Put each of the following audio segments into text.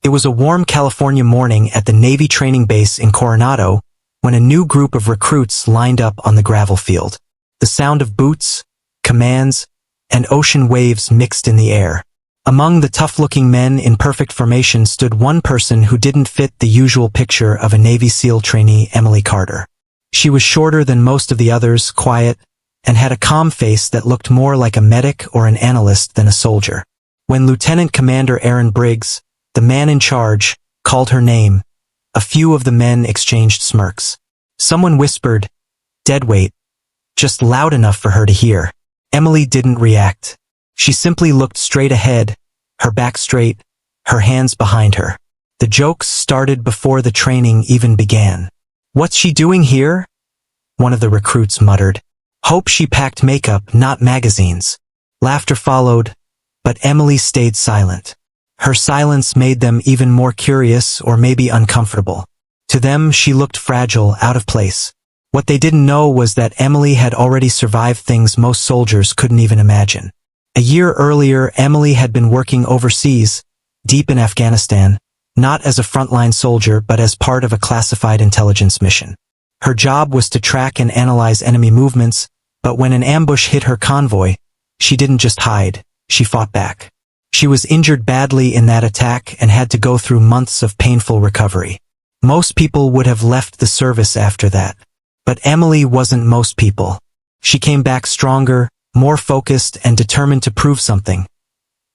It was a warm California morning at the Navy training base in Coronado when a new group of recruits lined up on the gravel field. The sound of boots, commands, and ocean waves mixed in the air. Among the tough-looking men in perfect formation stood one person who didn't fit the usual picture of a Navy SEAL trainee, Emily Carter. She was shorter than most of the others, quiet, and had a calm face that looked more like a medic or an analyst than a soldier. When Lieutenant Commander Aaron Briggs, the man in charge, called her name, a few of the men exchanged smirks. Someone whispered, "Deadweight," just loud enough for her to hear. Emily didn't react. She simply looked straight ahead, her back straight, her hands behind her. The jokes started before the training even began. "What's she doing here?" one of the recruits muttered. "Hope she packed makeup, not magazines." Laughter followed, but Emily stayed silent. Her silence made them even more curious or maybe uncomfortable. To them, she looked fragile, out of place. What they didn't know was that Emily had already survived things most soldiers couldn't even imagine. A year earlier, Emily had been working overseas, deep in Afghanistan, not as a frontline soldier but as part of a classified intelligence mission. Her job was to track and analyze enemy movements, but when an ambush hit her convoy, she didn't just hide, she fought back. She was injured badly in that attack and had to go through months of painful recovery. Most people would have left the service after that. But Emily wasn't most people. She came back stronger, more focused, and determined to prove something.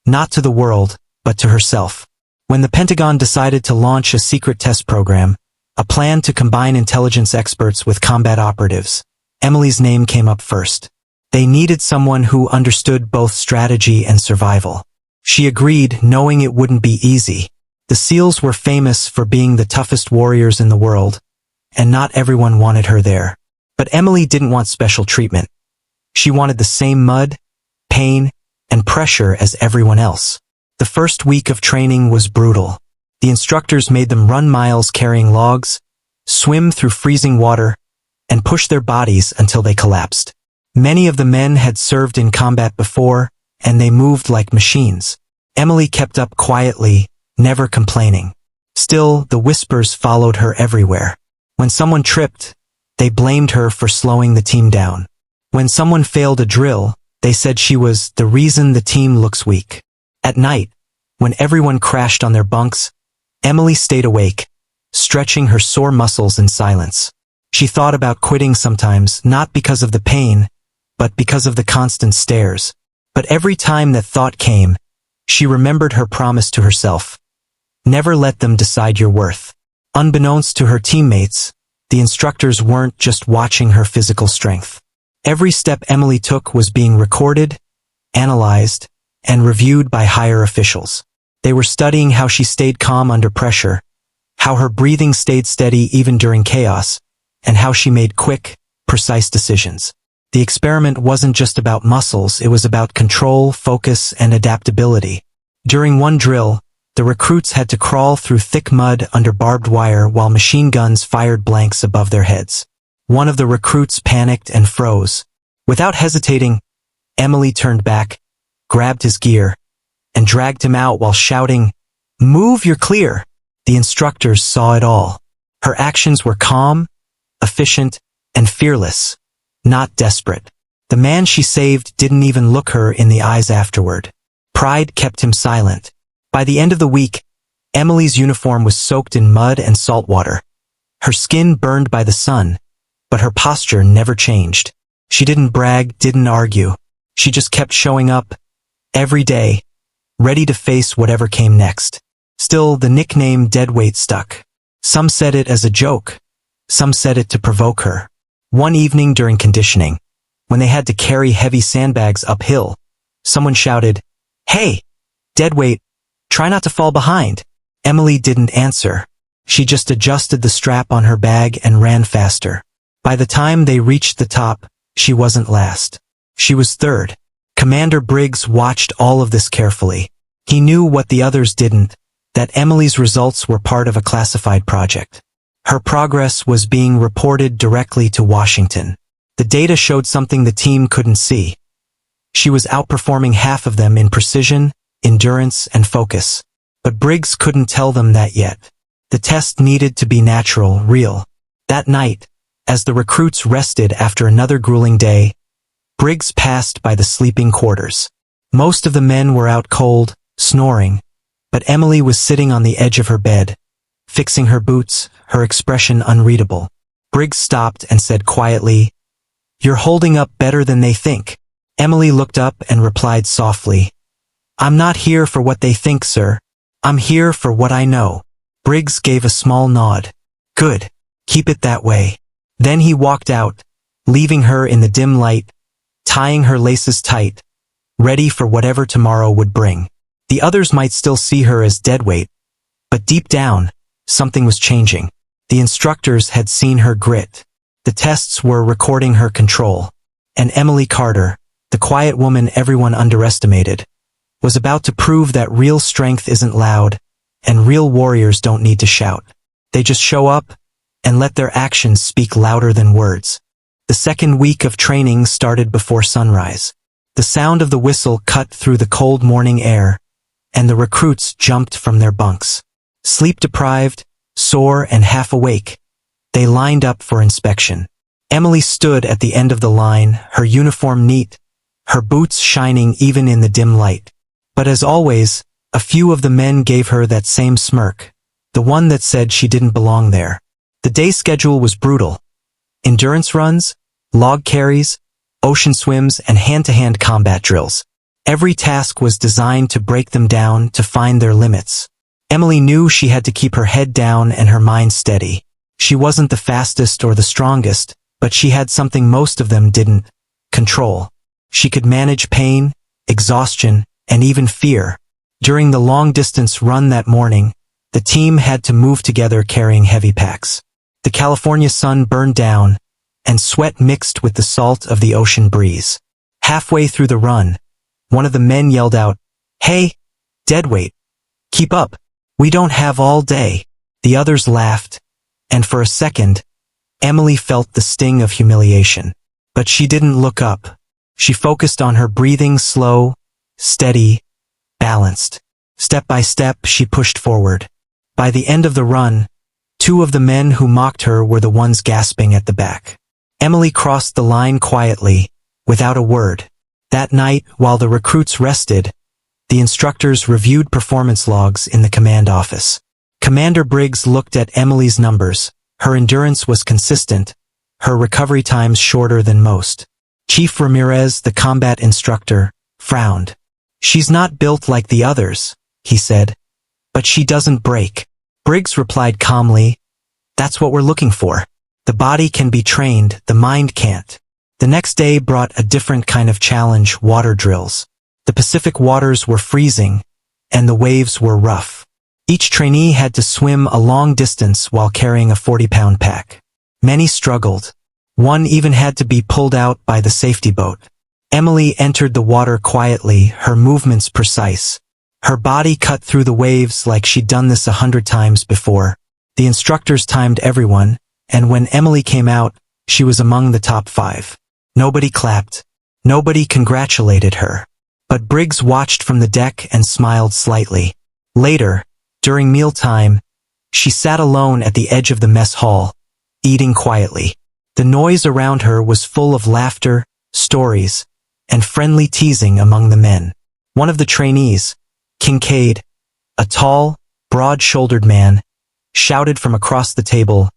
Not to the world, but to herself. When the Pentagon decided to launch a secret test program, a plan to combine intelligence experts with combat operatives, Emily's name came up first. They needed someone who understood both strategy and survival. She agreed, knowing it wouldn't be easy. The SEALs were famous for being the toughest warriors in the world, and not everyone wanted her there. But Emily didn't want special treatment. She wanted the same mud, pain, and pressure as everyone else. The first week of training was brutal. The instructors made them run miles carrying logs, swim through freezing water, and push their bodies until they collapsed. Many of the men had served in combat before, and they moved like machines. Emily kept up quietly, never complaining. Still, the whispers followed her everywhere. When someone tripped, they blamed her for slowing the team down. When someone failed a drill, they said she was the reason the team looks weak. At night, when everyone crashed on their bunks, Emily stayed awake, stretching her sore muscles in silence. She thought about quitting sometimes, not because of the pain, but because of the constant stares. But every time that thought came, she remembered her promise to herself. Never let them decide your worth. Unbeknownst to her teammates, the instructors weren't just watching her physical strength. Every step Emily took was being recorded, analyzed, and reviewed by higher officials. They were studying how she stayed calm under pressure, how her breathing stayed steady even during chaos, and how she made quick, precise decisions. The experiment wasn't just about muscles, it was about control, focus, and adaptability. During one drill, the recruits had to crawl through thick mud under barbed wire while machine guns fired blanks above their heads. One of the recruits panicked and froze. Without hesitating, Emily turned back, grabbed his gear, and dragged him out while shouting, "Move, you're clear!" The instructors saw it all. Her actions were calm, efficient, and fearless, not desperate. The man she saved didn't even look her in the eyes afterward. Pride kept him silent. By the end of the week, Emily's uniform was soaked in mud and salt water. Her skin burned by the sun, but her posture never changed. She didn't brag, didn't argue. She just kept showing up, every day, ready to face whatever came next. Still, the nickname Deadweight stuck. Some said it as a joke. Some said it to provoke her. One evening during conditioning, when they had to carry heavy sandbags uphill, someone shouted, "Hey, Deadweight, try not to fall behind." Emily didn't answer. She just adjusted the strap on her bag and ran faster. By the time they reached the top, she wasn't last. She was third. Commander Briggs watched all of this carefully. He knew what the others didn't, that Emily's results were part of a classified project. Her progress was being reported directly to Washington. The data showed something the team couldn't see. She was outperforming half of them in precision, endurance, and focus. But Briggs couldn't tell them that yet. The test needed to be natural, real. That night, as the recruits rested after another grueling day, Briggs passed by the sleeping quarters. Most of the men were out cold, snoring, but Emily was sitting on the edge of her bed, fixing her boots, her expression unreadable. Briggs stopped and said quietly, "You're holding up better than they think." Emily looked up and replied softly, "I'm not here for what they think, sir. I'm here for what I know." Briggs gave a small nod. "Good. Keep it that way." Then he walked out, leaving her in the dim light, tying her laces tight, ready for whatever tomorrow would bring. The others might still see her as Deadweight, but deep down, something was changing. The instructors had seen her grit. The tests were recording her control. And Emily Carter, the quiet woman everyone underestimated, was about to prove that real strength isn't loud, and real warriors don't need to shout. They just show up and let their actions speak louder than words. The second week of training started before sunrise. The sound of the whistle cut through the cold morning air, and the recruits jumped from their bunks. Sleep-deprived, sore and half awake, they lined up for inspection. Emily stood at the end of the line, her uniform neat, her boots shining even in the dim light. But as always, a few of the men gave her that same smirk, the one that said she didn't belong there. The day schedule was brutal. Endurance runs, log carries, ocean swims, and hand-to-hand combat drills. Every task was designed to break them down, to find their limits. Emily knew she had to keep her head down and her mind steady. She wasn't the fastest or the strongest, but she had something most of them didn't: control. She could manage pain, exhaustion, and even fear. During the long-distance run that morning, the team had to move together carrying heavy packs. The California sun burned down, and sweat mixed with the salt of the ocean breeze. Halfway through the run, one of the men yelled out, "Hey, Deadweight, keep up. We don't have all day." The others laughed, and for a second, Emily felt the sting of humiliation. But she didn't look up. She focused on her breathing, slow, steady, balanced. Step by step, she pushed forward. By the end of the run, two of the men who mocked her were the ones gasping at the back. Emily crossed the line quietly, without a word. That night, while the recruits rested, the instructors reviewed performance logs in the command office. Commander Briggs looked at Emily's numbers. Her endurance was consistent, her recovery times shorter than most. Chief Ramirez, the combat instructor, frowned. "She's not built like the others," he said, "but she doesn't break." Briggs replied calmly, "That's what we're looking for. The body can be trained, the mind can't." The next day brought a different kind of challenge: water drills. The Pacific waters were freezing, and the waves were rough. Each trainee had to swim a long distance while carrying a 40-pound pack. Many struggled. One even had to be pulled out by the safety boat. Emily entered the water quietly, her movements precise. Her body cut through the waves like she'd done this 100 times before. The instructors timed everyone, and when Emily came out, she was among the top 5. Nobody clapped. Nobody congratulated her. But Briggs watched from the deck and smiled slightly. Later, during mealtime, she sat alone at the edge of the mess hall, eating quietly. The noise around her was full of laughter, stories, and friendly teasing among the men. One of the trainees, Kincaid, a tall, broad-shouldered man, shouted from across the table,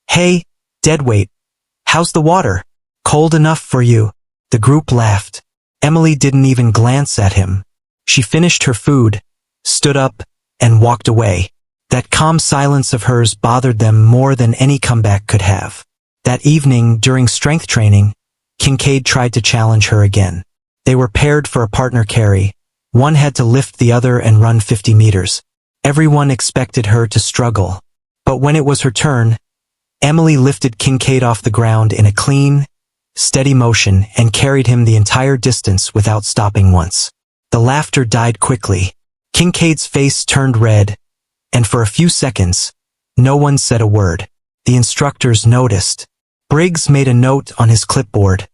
"Hey, Deadweight, how's the water? Cold enough for you?" The group laughed. Emily didn't even glance at him. She finished her food, stood up, and walked away. That calm silence of hers bothered them more than any comeback could have. That evening, during strength training, Kincaid tried to challenge her again. They were paired for a partner carry. One had to lift the other and run 50 meters. Everyone expected her to struggle. But when it was her turn, Emily lifted Kincaid off the ground in a clean, steady motion and carried him the entire distance without stopping once. The laughter died quickly. Kincaid's face turned red, and for a few seconds, no one said a word. The instructors noticed. Briggs made a note on his clipboard: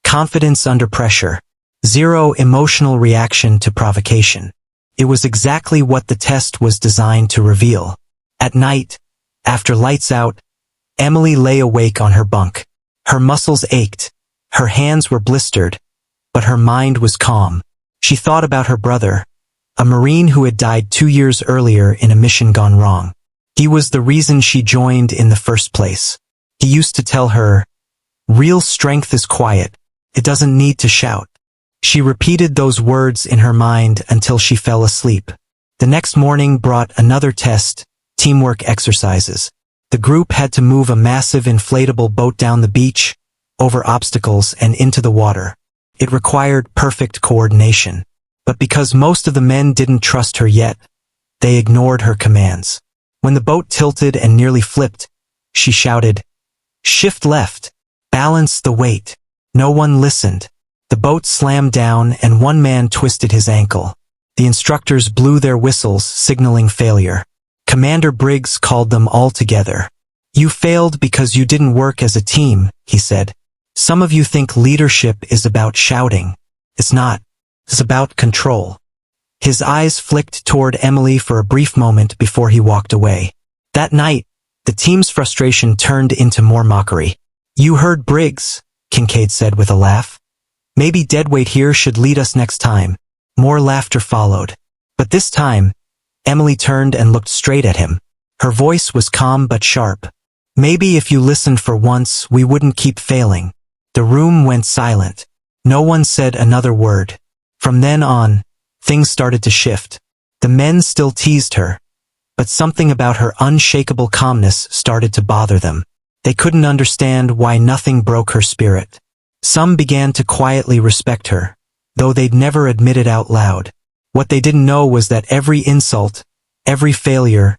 confidence under pressure. 0 emotional reaction to provocation. It was exactly what the test was designed to reveal. At night, after lights out, Emily lay awake on her bunk. Her muscles ached, her hands were blistered, but her mind was calm. She thought about her brother, a Marine who had died 2 years earlier in a mission gone wrong. He was the reason she joined in the first place. He used to tell her, "Real strength is quiet. It doesn't need to shout." She repeated those words in her mind until she fell asleep. The next morning brought another test, teamwork exercises. The group had to move a massive inflatable boat down the beach, over obstacles and into the water. It required perfect coordination. But because most of the men didn't trust her yet, they ignored her commands. When the boat tilted and nearly flipped, she shouted, "Shift left, balance the weight." No one listened. The boat slammed down and one man twisted his ankle. The instructors blew their whistles, signaling failure. Commander Briggs called them all together. "You failed because you didn't work as a team," he said. "Some of you think leadership is about shouting. It's not. It's about control." His eyes flicked toward Emily for a brief moment before he walked away. That night, the team's frustration turned into more mockery. "You heard Briggs," Kincaid said with a laugh. "Maybe Deadweight here should lead us next time." More laughter followed. But this time, Emily turned and looked straight at him. Her voice was calm but sharp. "Maybe if you listened for once, we wouldn't keep failing." The room went silent. No one said another word. From then on, things started to shift. The men still teased her, but something about her unshakable calmness started to bother them. They couldn't understand why nothing broke her spirit. Some began to quietly respect her, though they'd never admit it out loud. What they didn't know was that every insult, every failure,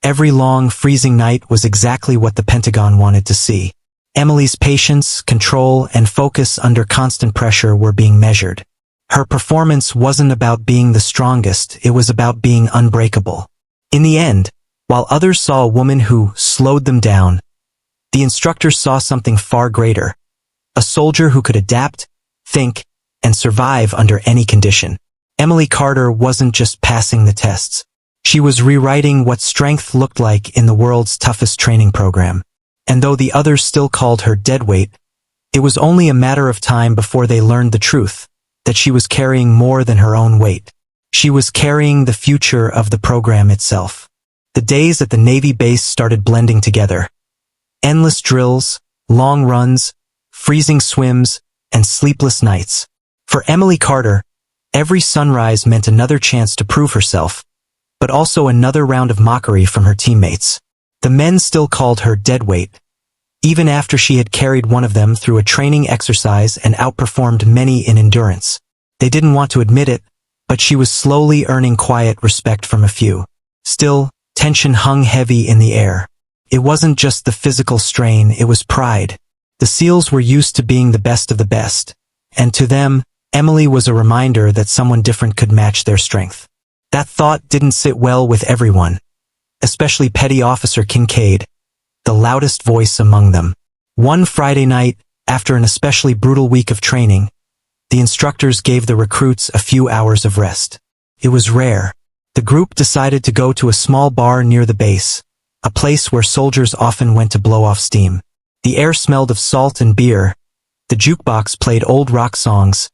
every long, freezing night was exactly what the Pentagon wanted to see. Emily's patience, control, and focus under constant pressure were being measured. Her performance wasn't about being the strongest, it was about being unbreakable. In the end, while others saw a woman who slowed them down, the instructors saw something far greater. A soldier who could adapt, think, and survive under any condition. Emily Carter wasn't just passing the tests. She was rewriting what strength looked like in the world's toughest training program. And though the others still called her Deadweight, it was only a matter of time before they learned the truth, that she was carrying more than her own weight. She was carrying the future of the program itself. The days at the Navy base started blending together. Endless drills, long runs, freezing swims, and sleepless nights. For Emily Carter, every sunrise meant another chance to prove herself, but also another round of mockery from her teammates. The men still called her Deadweight, even after she had carried one of them through a training exercise and outperformed many in endurance. They didn't want to admit it, but she was slowly earning quiet respect from a few. Still, tension hung heavy in the air. It wasn't just the physical strain, it was pride. The SEALs were used to being the best of the best, and to them, Emily was a reminder that someone different could match their strength. That thought didn't sit well with everyone, especially Petty Officer Kincaid, the loudest voice among them. One Friday night, after an especially brutal week of training, the instructors gave the recruits a few hours of rest. It was rare. The group decided to go to a small bar near the base, a place where soldiers often went to blow off steam. The air smelled of salt and beer, the jukebox played old rock songs,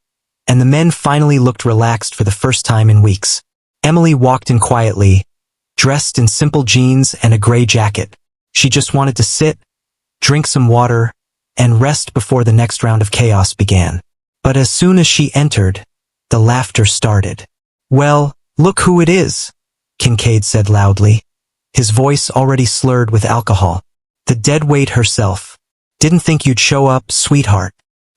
and the men finally looked relaxed for the first time in weeks. Emily walked in quietly, dressed in simple jeans and a gray jacket. She just wanted to sit, drink some water, and rest before the next round of chaos began. But as soon as she entered, the laughter started. "Well, look who it is," Kincaid said loudly, his voice already slurred with alcohol. "The Deadweight herself. Didn't think you'd show up, sweetheart."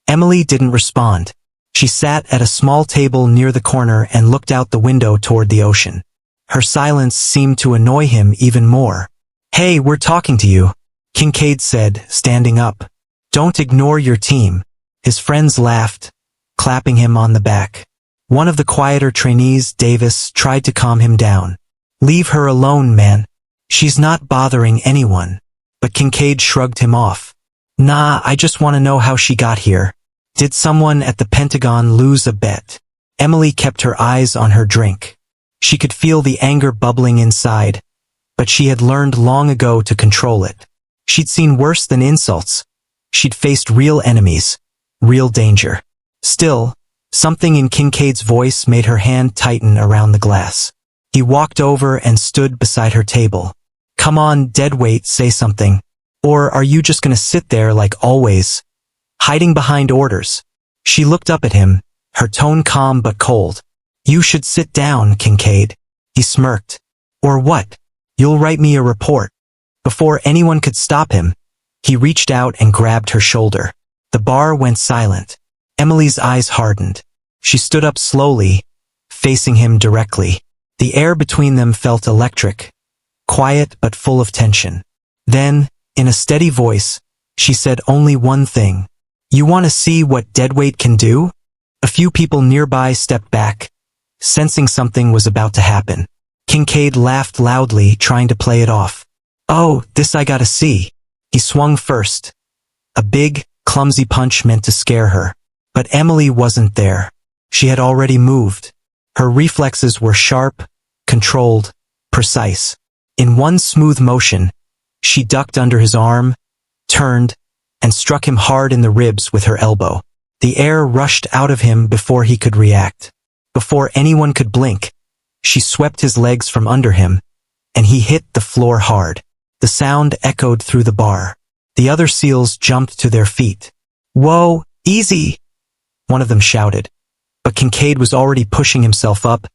Emily didn't respond. She sat at a small table near the corner and looked out the window toward the ocean. Her silence seemed to annoy him even more. "Hey, we're talking to you," Kincaid said, standing up. "Don't ignore your team." His friends laughed, clapping him on the back. One of the quieter trainees, Davis, tried to calm him down. "Leave her alone, man. She's not bothering anyone." But Kincaid shrugged him off. "Nah, I just want to know how she got here. Did someone at the Pentagon lose a bet?" Emily kept her eyes on her drink. She could feel the anger bubbling inside, but she had learned long ago to control it. She'd seen worse than insults. She'd faced real enemies, real danger. Still, something in Kincaid's voice made her hand tighten around the glass. He walked over and stood beside her table. "Come on, Deadweight, say something. Or are you just gonna sit there like always, hiding behind orders?" She looked up at him, her tone calm but cold. "You should sit down, Kincaid." He smirked. "Or what? You'll write me a report." Before anyone could stop him, he reached out and grabbed her shoulder. The bar went silent. Emily's eyes hardened. She stood up slowly, facing him directly. The air between them felt electric, quiet but full of tension. Then, in a steady voice, she said only one thing. "You want to see what Deadweight can do?" A few people nearby stepped back, sensing something was about to happen. Kincaid laughed loudly, trying to play it off. "Oh, this I gotta see." He swung first. A big, clumsy punch meant to scare her. But Emily wasn't there. She had already moved. Her reflexes were sharp, controlled, precise. In one smooth motion, she ducked under his arm, turned, and struck him hard in the ribs with her elbow. The air rushed out of him before he could react. Before anyone could blink, she swept his legs from under him, and he hit the floor hard. The sound echoed through the bar. The other SEALs jumped to their feet. "Whoa, easy!" one of them shouted. But Kincaid was already pushing himself up,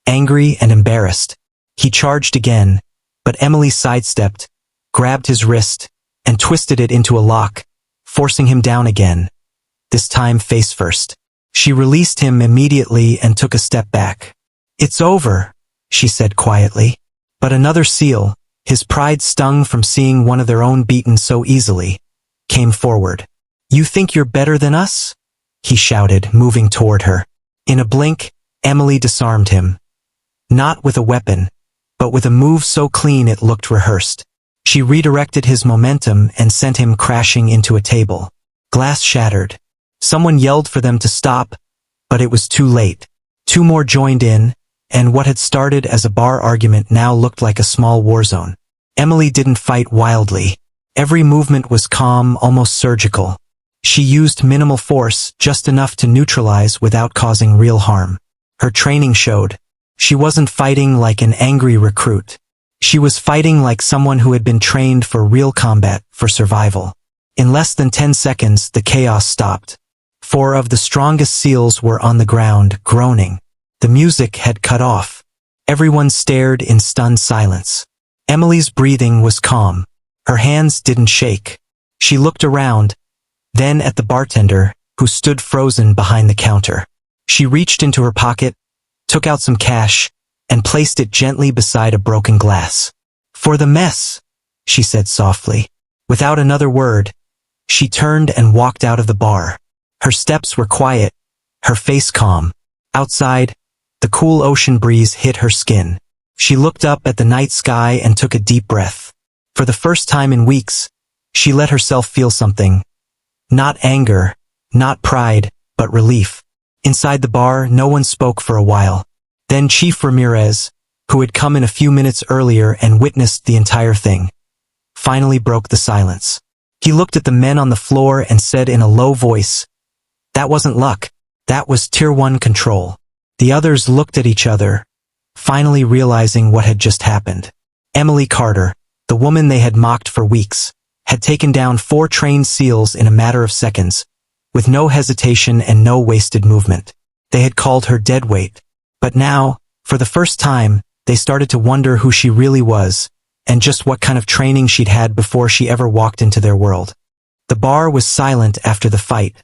angry and embarrassed. He charged again, but Emily sidestepped, grabbed his wrist, and twisted it into a lock, forcing him down again, this time face first. She released him immediately and took a step back. "It's over," she said quietly. But another SEAL, his pride stung from seeing one of their own beaten so easily, came forward. "You think you're better than us?" he shouted, moving toward her. In a blink, Emily disarmed him. Not with a weapon, but with a move so clean it looked rehearsed. She redirected his momentum and sent him crashing into a table. Glass shattered. Someone yelled for them to stop, but it was too late. Two more joined in, and what had started as a bar argument now looked like a small war zone. Emily didn't fight wildly. Every movement was calm, almost surgical. She used minimal force, just enough to neutralize without causing real harm. Her training showed. She wasn't fighting like an angry recruit. She was fighting like someone who had been trained for real combat, for survival. In less than 10 seconds, the chaos stopped. 4 of the strongest SEALs were on the ground, groaning. The music had cut off. Everyone stared in stunned silence. Emily's breathing was calm. Her hands didn't shake. She looked around, then at the bartender, who stood frozen behind the counter. She reached into her pocket, took out some cash, and placed it gently beside a broken glass. "For the mess," she said softly. Without another word, she turned and walked out of the bar. Her steps were quiet, her face calm. Outside, the cool ocean breeze hit her skin. She looked up at the night sky and took a deep breath. For the first time in weeks, she let herself feel something. Not anger, not pride, but relief. Inside the bar, no one spoke for a while. Then Chief Ramirez, who had come in a few minutes earlier and witnessed the entire thing, finally broke the silence. He looked at the men on the floor and said in a low voice, "That wasn't luck. That was Tier 1 control." The others looked at each other, finally realizing what had just happened. Emily Carter, the woman they had mocked for weeks, had taken down 4 trained SEALs in a matter of seconds, with no hesitation and no wasted movement. They had called her Deadweight. But now, for the first time, they started to wonder who she really was, and just what kind of training she'd had before she ever walked into their world. The bar was silent after the fight.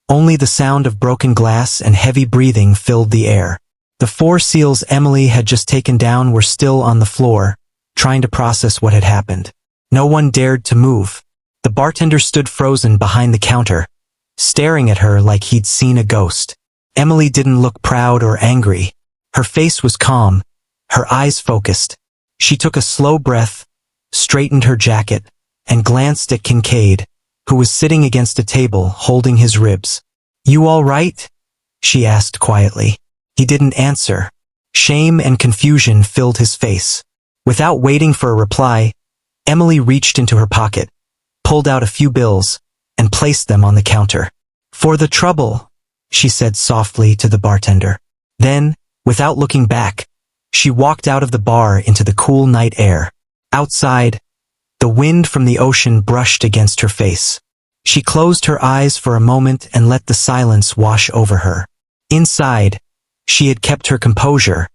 Only the sound of broken glass and heavy breathing filled the air. The 4 SEALs Emily had just taken down were still on the floor, trying to process what had happened. No one dared to move. The bartender stood frozen behind the counter, staring at her like he'd seen a ghost. Emily didn't look proud or angry. Her face was calm, her eyes focused. She took a slow breath, straightened her jacket, and glanced at Kincaid, who was sitting against a table holding his ribs. "You all right?" she asked quietly. He didn't answer. Shame and confusion filled his face. Without waiting for a reply, Emily reached into her pocket, pulled out a few bills, and placed them on the counter. "For the trouble," she said softly to the bartender. Then, without looking back, she walked out of the bar into the cool night air. Outside, the wind from the ocean brushed against her face. She closed her eyes for a moment and let the silence wash over her. Inside, she had kept her composure,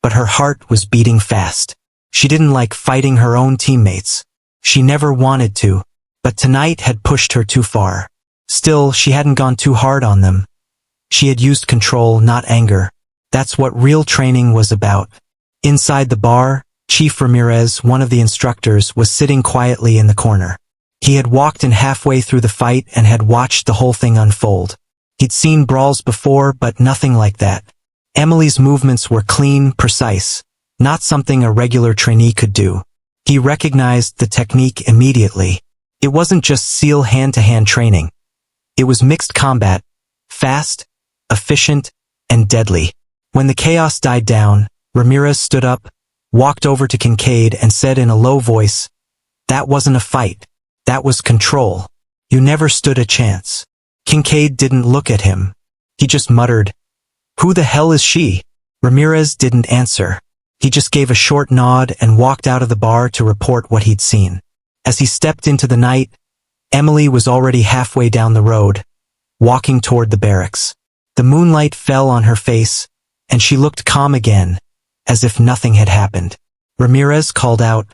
but her heart was beating fast. She didn't like fighting her own teammates. She never wanted to, but tonight had pushed her too far. Still, she hadn't gone too hard on them. She had used control, not anger. That's what real training was about. Inside the bar, Chief Ramirez, one of the instructors, was sitting quietly in the corner. He had walked in halfway through the fight and had watched the whole thing unfold. He'd seen brawls before, but nothing like that. Emily's movements were clean, precise, not something a regular trainee could do. He recognized the technique immediately. It wasn't just SEAL hand-to-hand training. It was mixed combat, fast, efficient, and deadly. When the chaos died down, Ramirez stood up, walked over to Kincaid and said in a low voice, "That wasn't a fight. That was control. You never stood a chance." Kincaid didn't look at him. He just muttered, "Who the hell is she?" Ramirez didn't answer. He just gave a short nod and walked out of the bar to report what he'd seen. As he stepped into the night, Emily was already halfway down the road, walking toward the barracks. The moonlight fell on her face, and she looked calm again, as if nothing had happened. Ramirez called out,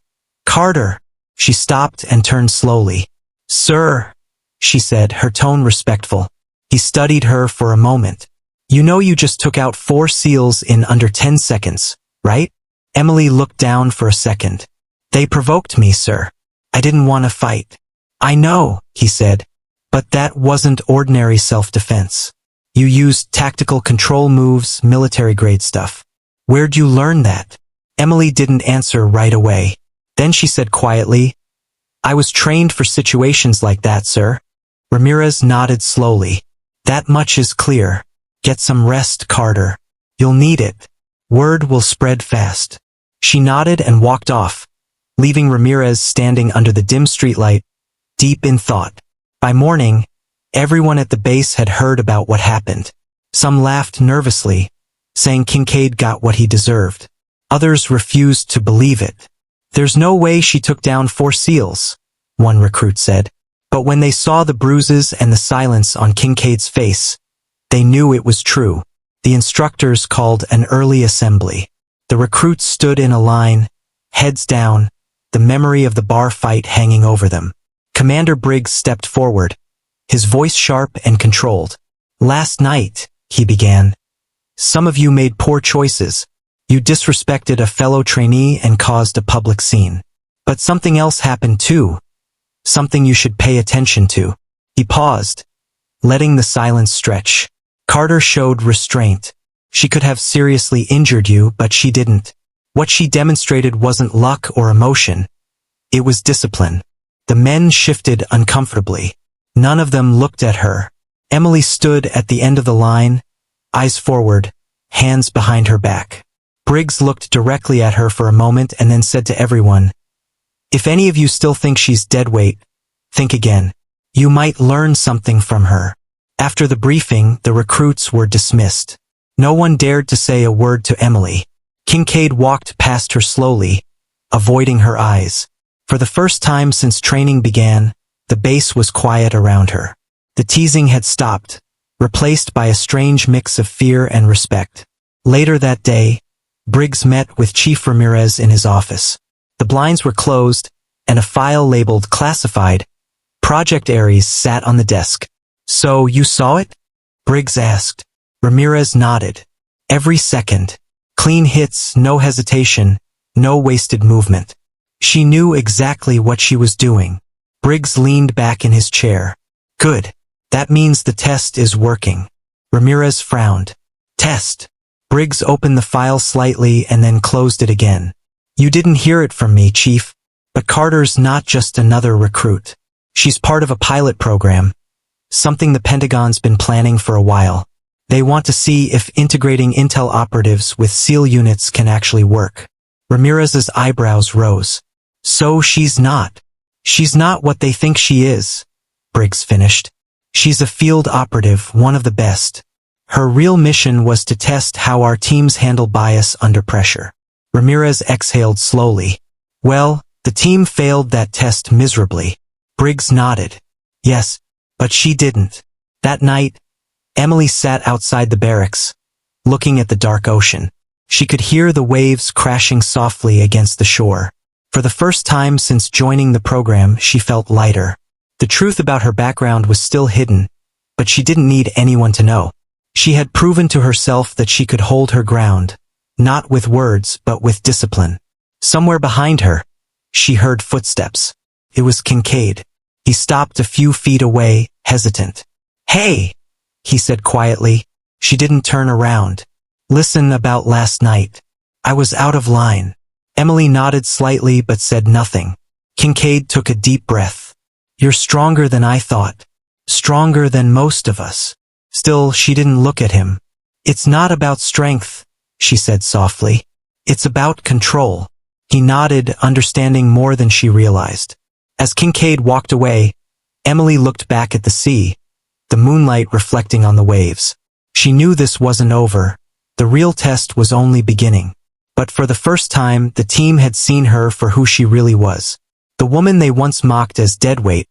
"Carter!" She stopped and turned slowly. "Sir," she said, her tone respectful. He studied her for a moment. "You know you just took out 4 SEALs in under 10 seconds, right?" Emily looked down for a second. "They provoked me, sir. I didn't want to fight." "I know," he said, "but that wasn't ordinary self-defense. You used tactical control moves, military-grade stuff. Where'd you learn that?" Emily didn't answer right away. Then she said quietly, "I was trained for situations like that, sir." Ramirez nodded slowly. "That much is clear. Get some rest, Carter. You'll need it. Word will spread fast." She nodded and walked off, leaving Ramirez standing under the dim streetlight, deep in thought. By morning, everyone at the base had heard about what happened. Some laughed nervously, saying Kincaid got what he deserved. Others refused to believe it. "There's no way she took down 4 SEALs, one recruit said. But when they saw the bruises and the silence on Kincaid's face, they knew it was true. The instructors called an early assembly. The recruits stood in a line, heads down, the memory of the bar fight hanging over them. Commander Briggs stepped forward, his voice sharp and controlled. "Last night," he began, "some of you made poor choices. You disrespected a fellow trainee and caused a public scene. But something else happened too. Something you should pay attention to." He paused, letting the silence stretch. "Carter showed restraint. She could have seriously injured you, but she didn't. What she demonstrated wasn't luck or emotion. It was discipline." The men shifted uncomfortably. None of them looked at her. Emily stood at the end of the line, eyes forward, hands behind her back. Briggs looked directly at her for a moment and then said to everyone, "If any of you still think she's deadweight, think again. You might learn something from her." After the briefing, the recruits were dismissed. No one dared to say a word to Emily. Kincaid walked past her slowly, avoiding her eyes. For the first time since training began, the base was quiet around her. The teasing had stopped, replaced by a strange mix of fear and respect. Later that day, Briggs met with Chief Ramirez in his office. The blinds were closed, and a file labeled classified, Project Ares, sat on the desk. "So you saw it?" Briggs asked. Ramirez nodded. "Every second. Clean hits, no hesitation, no wasted movement." She knew exactly what she was doing. Briggs leaned back in his chair. "Good. That means the test is working." Ramirez frowned. "Test." Briggs opened the file slightly and then closed it again. "You didn't hear it from me, Chief, but Carter's not just another recruit. She's part of a pilot program, something the Pentagon's been planning for a while. They want to see if integrating intel operatives with SEAL units can actually work. Ramirez's eyebrows rose. So she's not. She's not what they think she is, Briggs finished. She's a field operative, one of the best. Her real mission was to test how our teams handle bias under pressure. Ramirez exhaled slowly. Well, the team failed that test miserably. Briggs nodded. Yes, but she didn't. That night, Emily sat outside the barracks, looking at the dark ocean. She could hear the waves crashing softly against the shore. For the first time since joining the program, she felt lighter. The truth about her background was still hidden, but she didn't need anyone to know. She had proven to herself that she could hold her ground, not with words but with discipline. Somewhere behind her, she heard footsteps. It was Kincaid. He stopped a few feet away, hesitant. "Hey!" he said quietly. She didn't turn around. "Listen about last night. I was out of line." Emily nodded slightly but said nothing. Kincaid took a deep breath. "You're stronger than I thought. Stronger than most of us." Still, she didn't look at him. "It's not about strength," she said softly. "It's about control." He nodded, understanding more than she realized. As Kincaid walked away, Emily looked back at the sea, the moonlight reflecting on the waves. She knew this wasn't over. The real test was only beginning. But for the first time, the team had seen her for who she really was. The woman they once mocked as Deadweight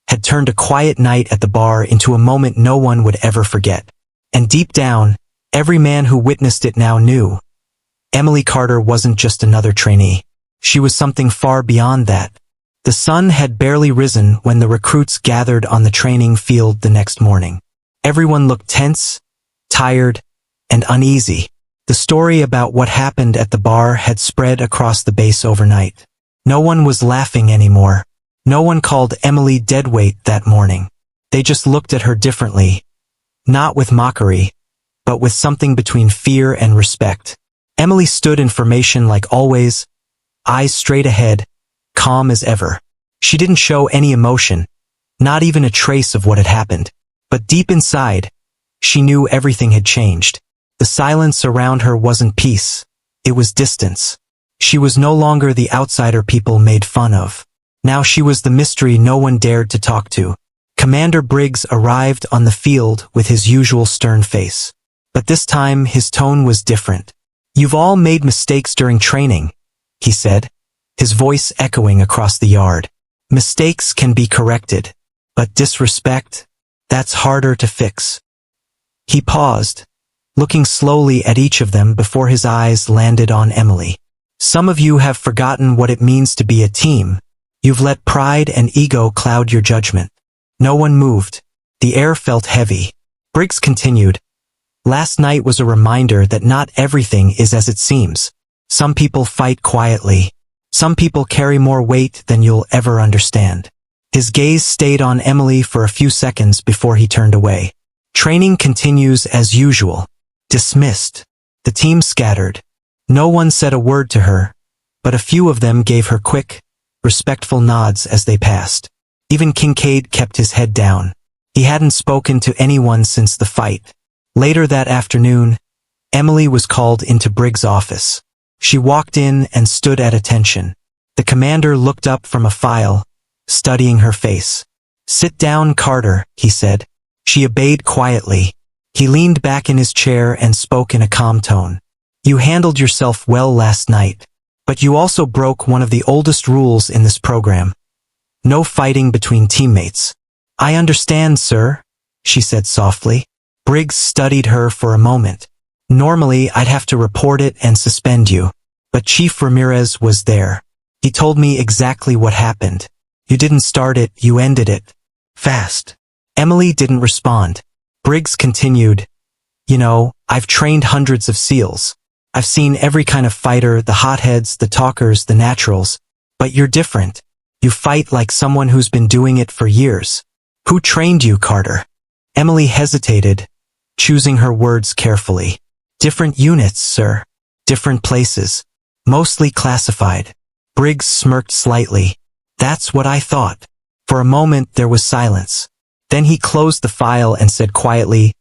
had turned a quiet night at the bar into a moment no one would ever forget. And deep down, every man who witnessed it now knew. Emily Carter wasn't just another trainee. She was something far beyond that. The sun had barely risen when the recruits gathered on the training field the next morning. Everyone looked tense, tired, and uneasy. The story about what happened at the bar had spread across the base overnight. No one was laughing anymore. No one called Emily Deadweight that morning. They just looked at her differently. Not with mockery, but with something between fear and respect. Emily stood in formation like always, eyes straight ahead, calm as ever. She didn't show any emotion, not even a trace of what had happened. But deep inside, she knew everything had changed. The silence around her wasn't peace. It was distance. She was no longer the outsider people made fun of. Now she was the mystery no one dared to talk to. Commander Briggs arrived on the field with his usual stern face. But this time his tone was different. "You've all made mistakes during training," he said, his voice echoing across the yard. "Mistakes can be corrected, but disrespect, that's harder to fix." He paused, looking slowly at each of them before his eyes landed on Emily. "Some of you have forgotten what it means to be a team. You've let pride and ego cloud your judgment." No one moved. The air felt heavy. Briggs continued. "Last night was a reminder that not everything is as it seems. Some people fight quietly. Some people carry more weight than you'll ever understand." His gaze stayed on Emily for a few seconds before he turned away. "Training continues as usual." Dismissed. The team scattered. No one said a word to her, but a few of them gave her quick, respectful nods as they passed. Even Kincaid kept his head down. He hadn't spoken to anyone since the fight. Later that afternoon, Emily was called into Briggs' office. She walked in and stood at attention. The commander looked up from a file, studying her face. "Sit down, Carter," he said. She obeyed quietly. He leaned back in his chair and spoke in a calm tone. "You handled yourself well last night, but you also broke one of the oldest rules in this program. No fighting between teammates." "I understand, sir," she said softly. Briggs studied her for a moment. "Normally, I'd have to report it and suspend you. But Chief Ramirez was there. He told me exactly what happened. You didn't start it, you ended it. Fast." Emily didn't respond. Briggs continued. "You know, I've trained hundreds of SEALs. I've seen every kind of fighter, the hotheads, the talkers, the naturals. But you're different. You fight like someone who's been doing it for years. Who trained you, Carter?" Emily hesitated, choosing her words carefully. "Different units, sir. Different places. Mostly classified." Briggs smirked slightly. "That's what I thought." For a moment there was silence. Then he closed the file and said quietly,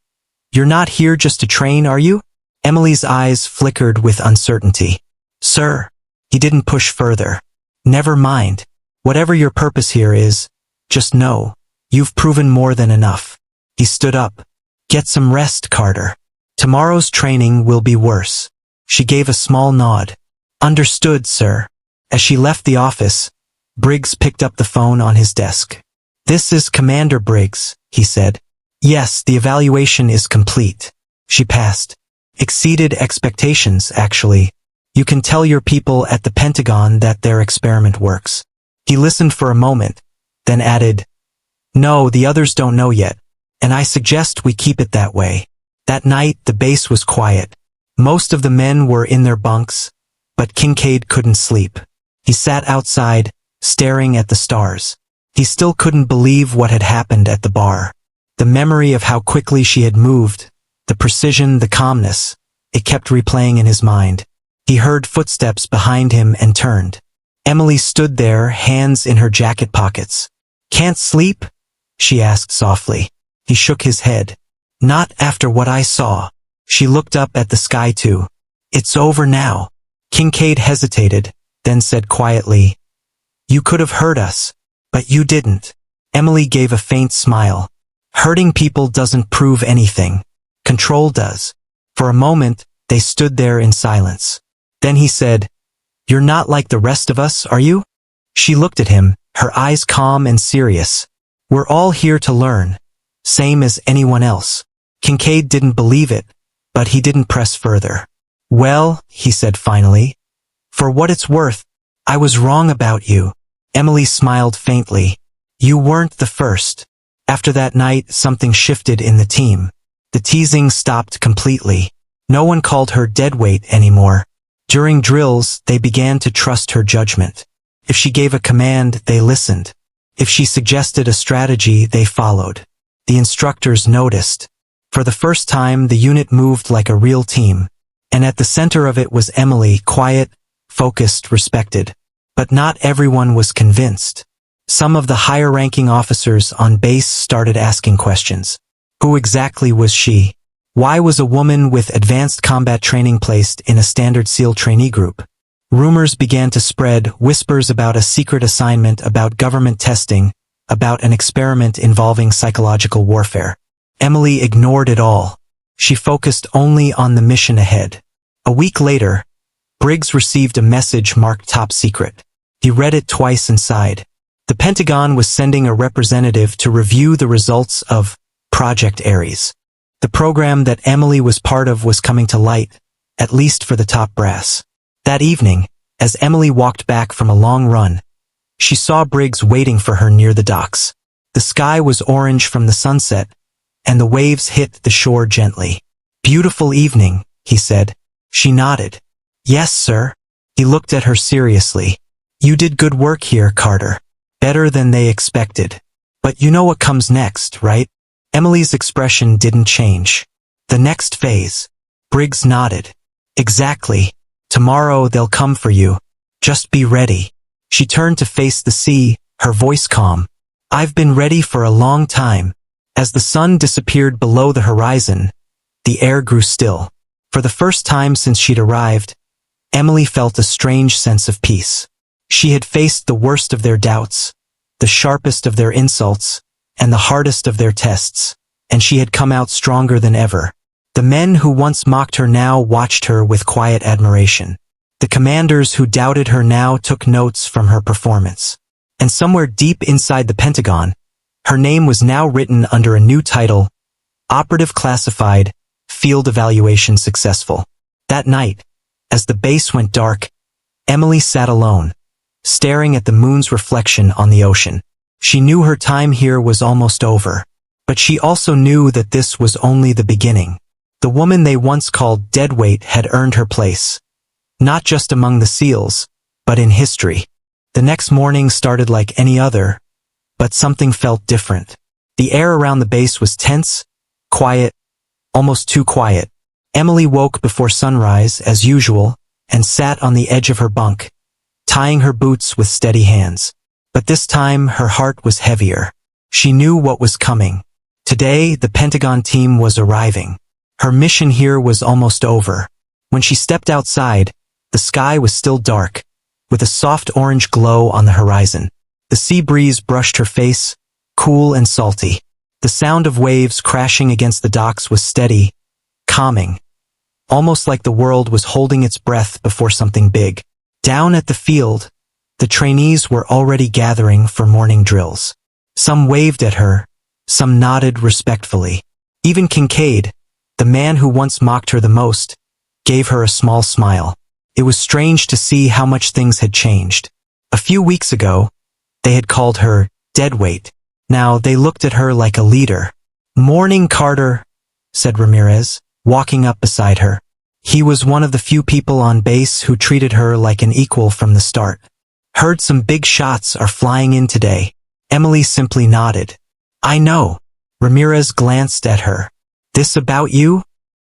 You're not here just to train, are you? Emily's eyes flickered with uncertainty. Sir. He didn't push further. Never mind. Whatever your purpose here is, just know, you've proven more than enough. He stood up. Get some rest, Carter. Tomorrow's training will be worse. She gave a small nod. Understood, sir. As she left the office, Briggs picked up the phone on his desk. This is Commander Briggs, he said. Yes, the evaluation is complete. She passed. Exceeded expectations, actually. You can tell your people at the Pentagon that their experiment works. He listened for a moment, then added, No, the others don't know yet, and I suggest we keep it that way. That night, the base was quiet. Most of the men were in their bunks, but Kincaid couldn't sleep. He sat outside, staring at the stars. He still couldn't believe what had happened at the bar. The memory of how quickly she had moved, the precision, the calmness, it kept replaying in his mind. He heard footsteps behind him and turned. Emily stood there, hands in her jacket pockets. Can't sleep? She asked softly. He shook his head. Not after what I saw. She looked up at the sky too. It's over now. Kincaid hesitated, then said quietly, You could have hurt us, but you didn't. Emily gave a faint smile. Hurting people doesn't prove anything. Control does. For a moment, they stood there in silence. Then he said, You're not like the rest of us, are you? She looked at him, her eyes calm and serious. We're all here to learn. Same as anyone else. Kincaid didn't believe it, but he didn't press further. Well, he said finally, for what it's worth, I was wrong about you. Emily smiled faintly. You weren't the first. After that night, something shifted in the team. The teasing stopped completely. No one called her Deadweight anymore. During drills, they began to trust her judgment. If she gave a command, they listened. If she suggested a strategy, they followed. The instructors noticed. For the first time, the unit moved like a real team. And at the center of it was Emily, quiet, focused, respected. But not everyone was convinced. Some of the higher-ranking officers on base started asking questions. Who exactly was she? Why was a woman with advanced combat training placed in a standard SEAL trainee group? Rumors began to spread, whispers about a secret assignment, about government testing, about an experiment involving psychological warfare. Emily ignored it all. She focused only on the mission ahead. A week later, Briggs received a message marked top secret. He read it twice and sighed. The Pentagon was sending a representative to review the results of Project Ares. The program that Emily was part of was coming to light, at least for the top brass. That evening, as Emily walked back from a long run, she saw Briggs waiting for her near the docks. The sky was orange from the sunset, and the waves hit the shore gently. Beautiful evening, he said. She nodded. Yes, sir. He looked at her seriously. You did good work here, Carter. Better than they expected. But you know what comes next, right? Emily's expression didn't change. The next phase. Briggs nodded. Exactly. Tomorrow they'll come for you. Just be ready. She turned to face the sea, her voice calm. I've been ready for a long time. As the sun disappeared below the horizon, the air grew still. For the first time since she'd arrived, Emily felt a strange sense of peace. She had faced the worst of their doubts, the sharpest of their insults, and the hardest of their tests, and she had come out stronger than ever. The men who once mocked her now watched her with quiet admiration. The commanders who doubted her now took notes from her performance. And somewhere deep inside the Pentagon, her name was now written under a new title, Operative Classified, Field Evaluation Successful. That night, as the base went dark, Emily sat alone, staring at the moon's reflection on the ocean. She knew her time here was almost over, but she also knew that this was only the beginning. The woman they once called Deadweight had earned her place, not just among the SEALs, but in history. The next morning started like any other, but something felt different. The air around the base was tense, quiet, almost too quiet. Emily woke before sunrise, as usual, and sat on the edge of her bunk, tying her boots with steady hands. But this time, her heart was heavier. She knew what was coming. Today, the Pentagon team was arriving. Her mission here was almost over. When she stepped outside, the sky was still dark, with a soft orange glow on the horizon. The sea breeze brushed her face, cool and salty. The sound of waves crashing against the docks was steady, calming, almost like the world was holding its breath before something big. Down at the field, the trainees were already gathering for morning drills. Some waved at her, some nodded respectfully. Even Kincaid, the man who once mocked her the most, gave her a small smile. It was strange to see how much things had changed. A few weeks ago, they had called her Deadweight. Now they looked at her like a leader. "Morning, Carter," said Ramirez, walking up beside her. He was one of the few people on base who treated her like an equal from the start. "Heard some big shots are flying in today." Emily simply nodded. "I know." Ramirez glanced at her. "This about you?"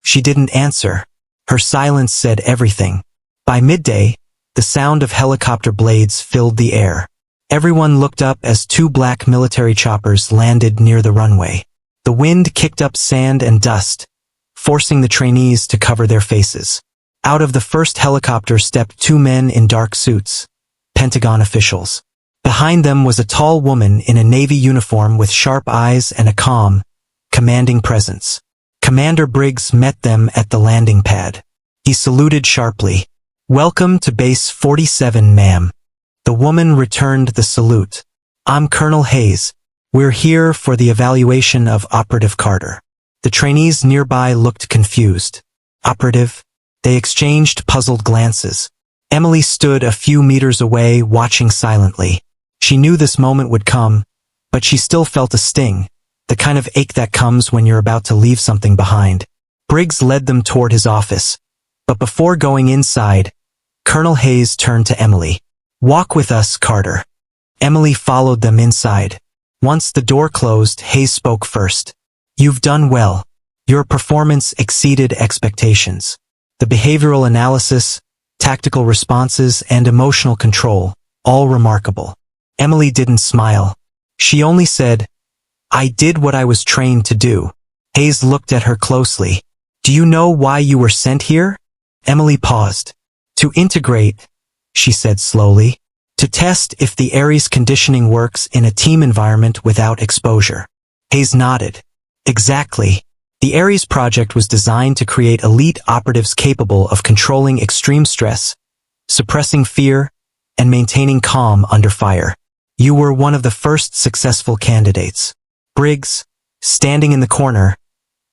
She didn't answer. Her silence said everything. By midday, the sound of helicopter blades filled the air. Everyone looked up as two black military choppers landed near the runway. The wind kicked up sand and dust, forcing the trainees to cover their faces. Out of the first helicopter stepped two men in dark suits, Pentagon officials. Behind them was a tall woman in a Navy uniform with sharp eyes and a calm, commanding presence. Commander Briggs met them at the landing pad. He saluted sharply. "Welcome to Base 47, ma'am." The woman returned the salute. "I'm Colonel Hayes. We're here for the evaluation of Operative Carter." The trainees nearby looked confused. "Operative?" They exchanged puzzled glances. Emily stood a few meters away, watching silently. She knew this moment would come, but she still felt a sting, the kind of ache that comes when you're about to leave something behind. Briggs led them toward his office, but before going inside, Colonel Hayes turned to Emily. "Walk with us, Carter." Emily followed them inside. Once the door closed, Hayes spoke first. "You've done well. Your performance exceeded expectations. The behavioral analysis, tactical responses, and emotional control, all remarkable." Emily didn't smile. She only said, "I did what I was trained to do." Hayes looked at her closely. "Do you know why you were sent here?" Emily paused. "To integrate," she said slowly. "To test if the Ares conditioning works in a team environment without exposure." Hayes nodded. "Exactly. The Ares project was designed to create elite operatives capable of controlling extreme stress, suppressing fear, and maintaining calm under fire. You were one of the first successful candidates." Briggs, standing in the corner,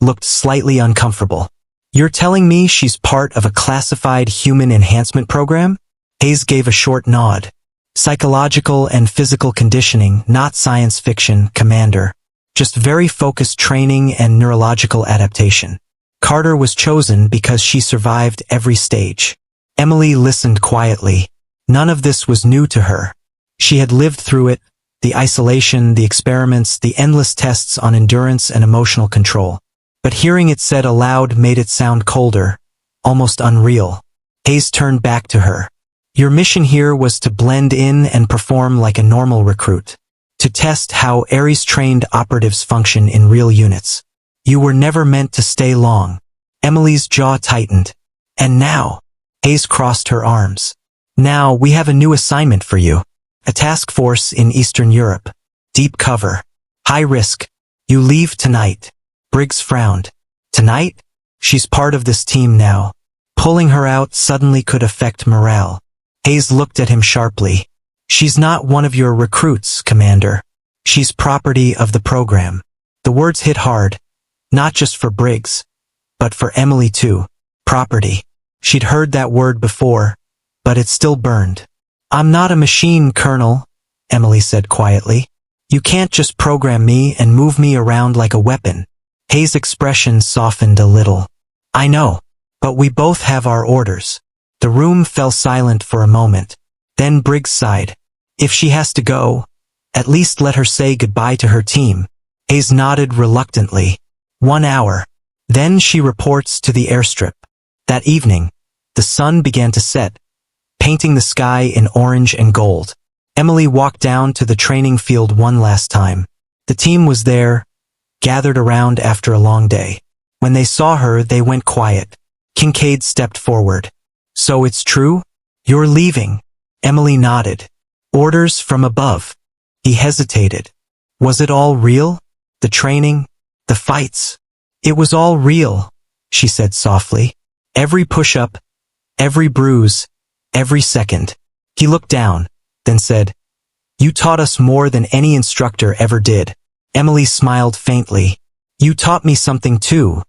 looked slightly uncomfortable. "You're telling me she's part of a classified human enhancement program?" Hayes gave a short nod. "Psychological and physical conditioning, not science fiction, Commander. Just very focused training and neurological adaptation. Carter was chosen because she survived every stage." Emily listened quietly. None of this was new to her. She had lived through it, the isolation, the experiments, the endless tests on endurance and emotional control. But hearing it said aloud made it sound colder, almost unreal. Hayes turned back to her. "Your mission here was to blend in and perform like a normal recruit. To test how Ares-trained operatives function in real units. You were never meant to stay long." Emily's jaw tightened. "And now?" Hayes crossed her arms. "Now we have a new assignment for you. A task force in Eastern Europe. Deep cover. High risk. You leave tonight." Briggs frowned. "Tonight? She's part of this team now. Pulling her out suddenly could affect morale." Hayes looked at him sharply. "She's not one of your recruits, Commander. She's property of the program." The words hit hard, not just for Briggs, but for Emily too. Property. She'd heard that word before, but it still burned. "I'm not a machine, Colonel," Emily said quietly. "You can't just program me and move me around like a weapon." Hayes' expression softened a little. "I know, but we both have our orders." The room fell silent for a moment. Then Briggs sighed. "If she has to go, at least let her say goodbye to her team." Hayes nodded reluctantly. 1 hour. Then she reports to the airstrip. That evening, the sun began to set, painting the sky in orange and gold. Emily walked down to the training field one last time. The team was there, gathered around after a long day. When they saw her, they went quiet. Kincaid stepped forward. So it's true? You're leaving? Emily nodded. Orders from above. He hesitated. Was it all real? The training? The fights? It was all real, she said softly. Every push-up, every bruise, every second. He looked down, then said, You taught us more than any instructor ever did. Emily smiled faintly. You taught me something too,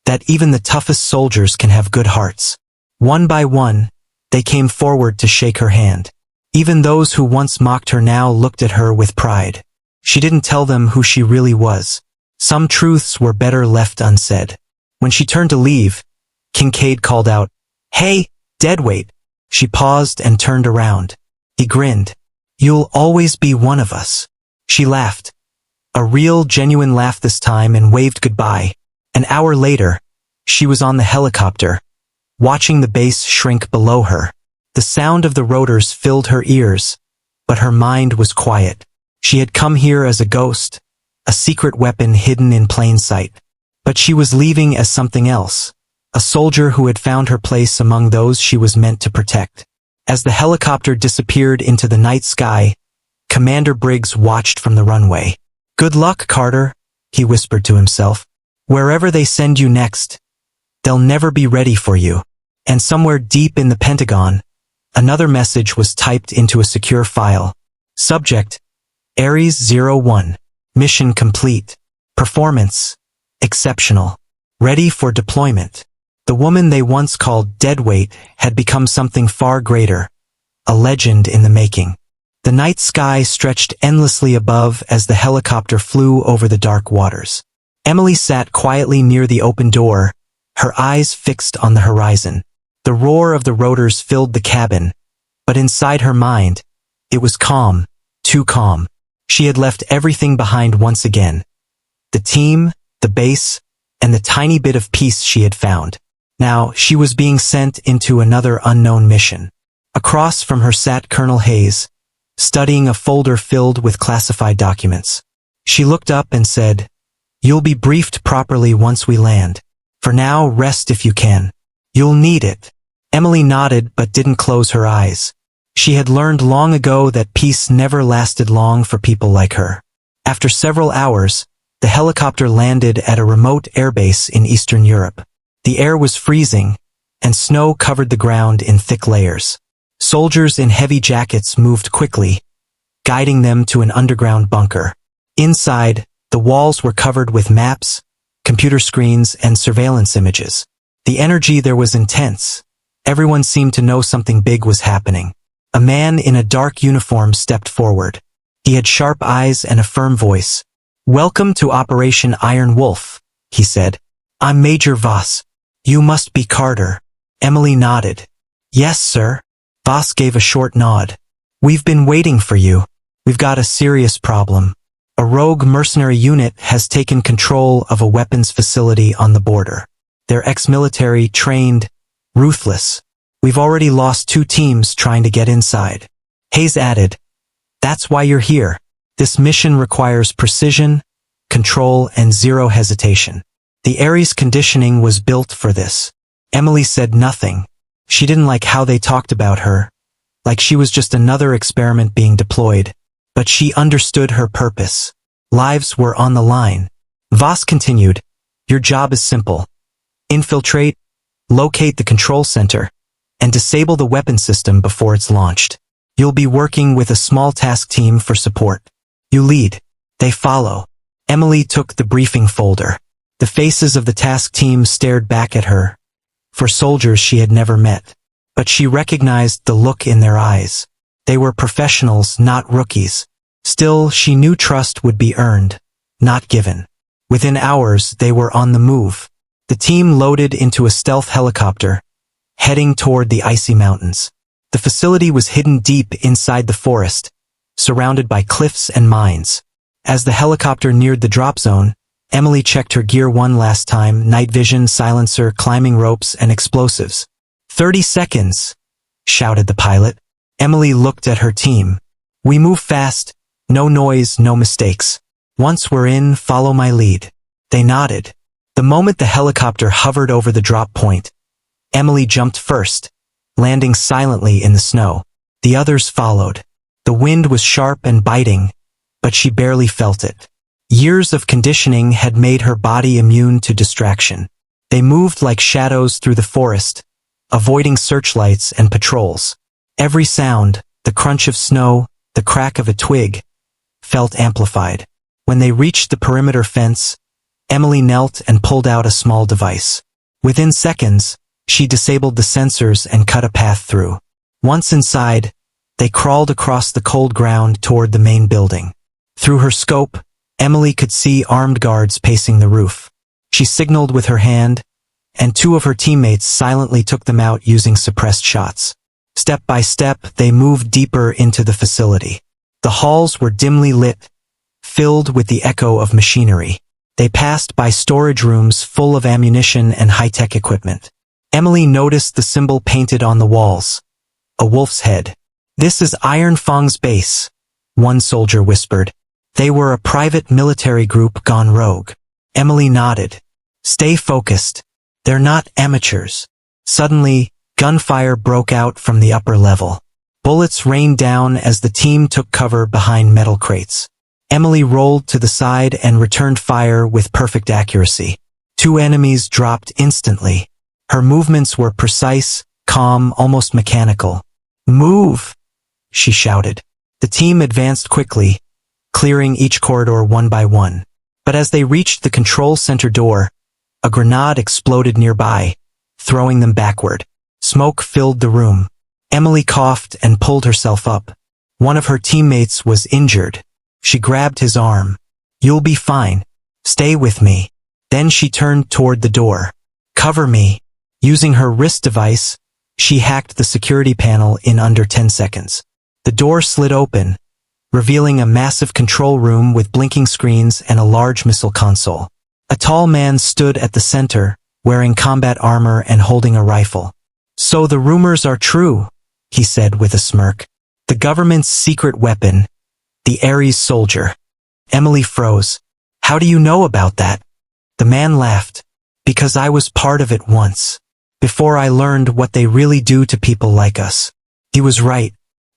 that even the toughest soldiers can have good hearts. One by one, they came forward to shake her hand. Even those who once mocked her now looked at her with pride. She didn't tell them who she really was. Some truths were better left unsaid. When she turned to leave, Kincaid called out, Hey, Deadweight. She paused and turned around. He grinned. You'll always be one of us. She laughed. A real, genuine laugh this time, and waved goodbye. An hour later, she was on the helicopter, watching the base shrink below her. The sound of the rotors filled her ears, but her mind was quiet. She had come here as a ghost, a secret weapon hidden in plain sight. But she was leaving as something else, a soldier who had found her place among those she was meant to protect. As the helicopter disappeared into the night sky, Commander Briggs watched from the runway. Good luck, Carter, he whispered to himself. Wherever they send you next, they'll never be ready for you. And somewhere deep in the Pentagon, another message was typed into a secure file. Subject, Ares-01. Mission complete. Performance, exceptional. Ready for deployment. The woman they once called Deadweight had become something far greater, a legend in the making. The night sky stretched endlessly above as the helicopter flew over the dark waters. Emily sat quietly near the open door, her eyes fixed on the horizon. The roar of the rotors filled the cabin, but inside her mind, it was calm, too calm. She had left everything behind once again. The team, the base, and the tiny bit of peace she had found. Now she was being sent into another unknown mission. Across from her sat Colonel Hayes, studying a folder filled with classified documents. She looked up and said, You'll be briefed properly once we land. For now, rest if you can. You'll need it. Emily nodded but didn't close her eyes. She had learned long ago that peace never lasted long for people like her. After several hours, the helicopter landed at a remote airbase in Eastern Europe. The air was freezing, and snow covered the ground in thick layers. Soldiers in heavy jackets moved quickly, guiding them to an underground bunker. Inside, the walls were covered with maps, computer screens, and surveillance images. The energy there was intense. Everyone seemed to know something big was happening. A man in a dark uniform stepped forward. He had sharp eyes and a firm voice. Welcome to Operation Iron Wolf, he said. I'm Major Voss. You must be Carter. Emily nodded. Yes, sir. Voss gave a short nod. We've been waiting for you. We've got a serious problem. A rogue mercenary unit has taken control of a weapons facility on the border. They're ex-military, trained, ruthless. We've already lost 2 teams trying to get inside. Hayes added, That's why you're here. This mission requires precision, control, and zero hesitation. The Ares conditioning was built for this. Emily said nothing. She didn't like how they talked about her, like she was just another experiment being deployed. But she understood her purpose. Lives were on the line. Voss continued, Your job is simple. Infiltrate, locate the control center, and disable the weapon system before it's launched. You'll be working with a small task team for support. You lead. They follow. Emily took the briefing folder. The faces of the task team stared back at her. For soldiers she had never met. But she recognized the look in their eyes. They were professionals, not rookies. Still, she knew trust would be earned, not given. Within hours, they were on the move. The team loaded into a stealth helicopter, heading toward the icy mountains. The facility was hidden deep inside the forest, surrounded by cliffs and mines. As the helicopter neared the drop zone, Emily checked her gear one last time: night vision, silencer, climbing ropes, and explosives. 30 seconds, shouted the pilot. Emily looked at her team. We move fast, no noise, no mistakes. Once we're in, follow my lead. They nodded. The moment the helicopter hovered over the drop point, Emily jumped first, landing silently in the snow. The others followed. The wind was sharp and biting, but she barely felt it. Years of conditioning had made her body immune to distraction. They moved like shadows through the forest, avoiding searchlights and patrols. Every sound, the crunch of snow, the crack of a twig, felt amplified. When they reached the perimeter fence, Emily knelt and pulled out a small device. Within seconds, she disabled the sensors and cut a path through. Once inside, they crawled across the cold ground toward the main building. Through her scope, Emily could see armed guards pacing the roof. She signaled with her hand, and two of her teammates silently took them out using suppressed shots. Step by step, they moved deeper into the facility. The halls were dimly lit, filled with the echo of machinery. They passed by storage rooms full of ammunition and high-tech equipment. Emily noticed the symbol painted on the walls, a wolf's head. "This is Iron Fang's base," one soldier whispered. They were a private military group gone rogue. Emily nodded. "Stay focused. They're not amateurs." Suddenly, gunfire broke out from the upper level. Bullets rained down as the team took cover behind metal crates. Emily rolled to the side and returned fire with perfect accuracy. Two enemies dropped instantly. Her movements were precise, calm, almost mechanical. "Move!" she shouted. The team advanced quickly, clearing each corridor one by one. But as they reached the control center door, a grenade exploded nearby, throwing them backward. Smoke filled the room. Emily coughed and pulled herself up. One of her teammates was injured. She grabbed his arm. "You'll be fine. Stay with me." Then she turned toward the door. "Cover me." Using her wrist device, she hacked the security panel in under 10 seconds. The door slid open, revealing a massive control room with blinking screens and a large missile console. A tall man stood at the center, wearing combat armor and holding a rifle. "So the rumors are true," he said with a smirk. "The government's secret weapon, the Ares soldier." Emily froze. "How do you know about that?" The man laughed. "Because I was part of it once. Before I learned what they really do to people like us." He was right.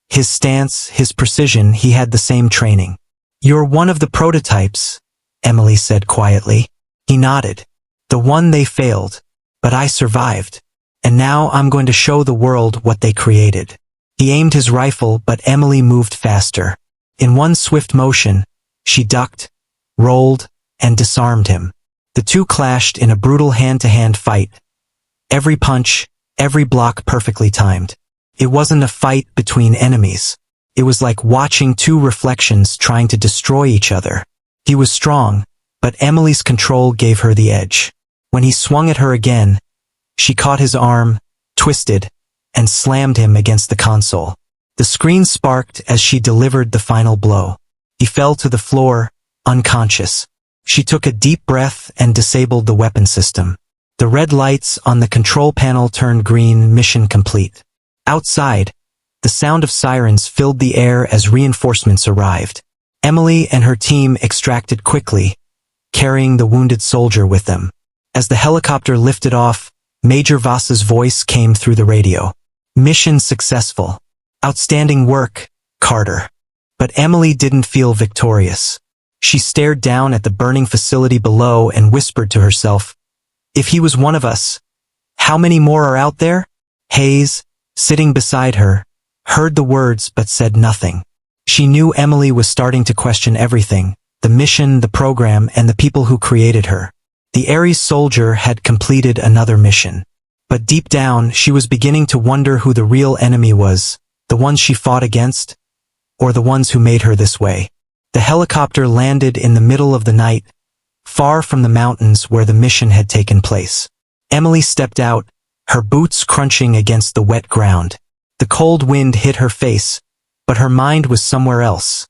His stance, his precision, he had the same training. "You're one of the prototypes," Emily said quietly. He nodded. "The one they failed. But I survived. And now I'm going to show the world what they created." He aimed his rifle, but Emily moved faster. In one swift motion, she ducked, rolled, and disarmed him. The two clashed in a brutal hand-to-hand fight. Every punch, every block perfectly timed. It wasn't a fight between enemies. It was like watching two reflections trying to destroy each other. He was strong, but Emily's control gave her the edge. When he swung at her again, she caught his arm, twisted, and slammed him against the console. The screen sparked as she delivered the final blow. He fell to the floor, unconscious. She took a deep breath and disabled the weapon system. The red lights on the control panel turned green, mission complete. Outside, the sound of sirens filled the air as reinforcements arrived. Emily and her team extracted quickly, carrying the wounded soldier with them. As the helicopter lifted off, Major Voss's voice came through the radio. "Mission successful. Outstanding work, Carter." But Emily didn't feel victorious. She stared down at the burning facility below and whispered to herself, "If he was one of us, how many more are out there?" Hayes, sitting beside her, heard the words but said nothing. She knew Emily was starting to question everything, the mission, the program, and the people who created her. The Ares soldier had completed another mission. But deep down, she was beginning to wonder who the real enemy was, the ones she fought against, or the ones who made her this way. The helicopter landed in the middle of the night, far from the mountains where the mission had taken place. Emily stepped out, her boots crunching against the wet ground. The cold wind hit her face, but her mind was somewhere else,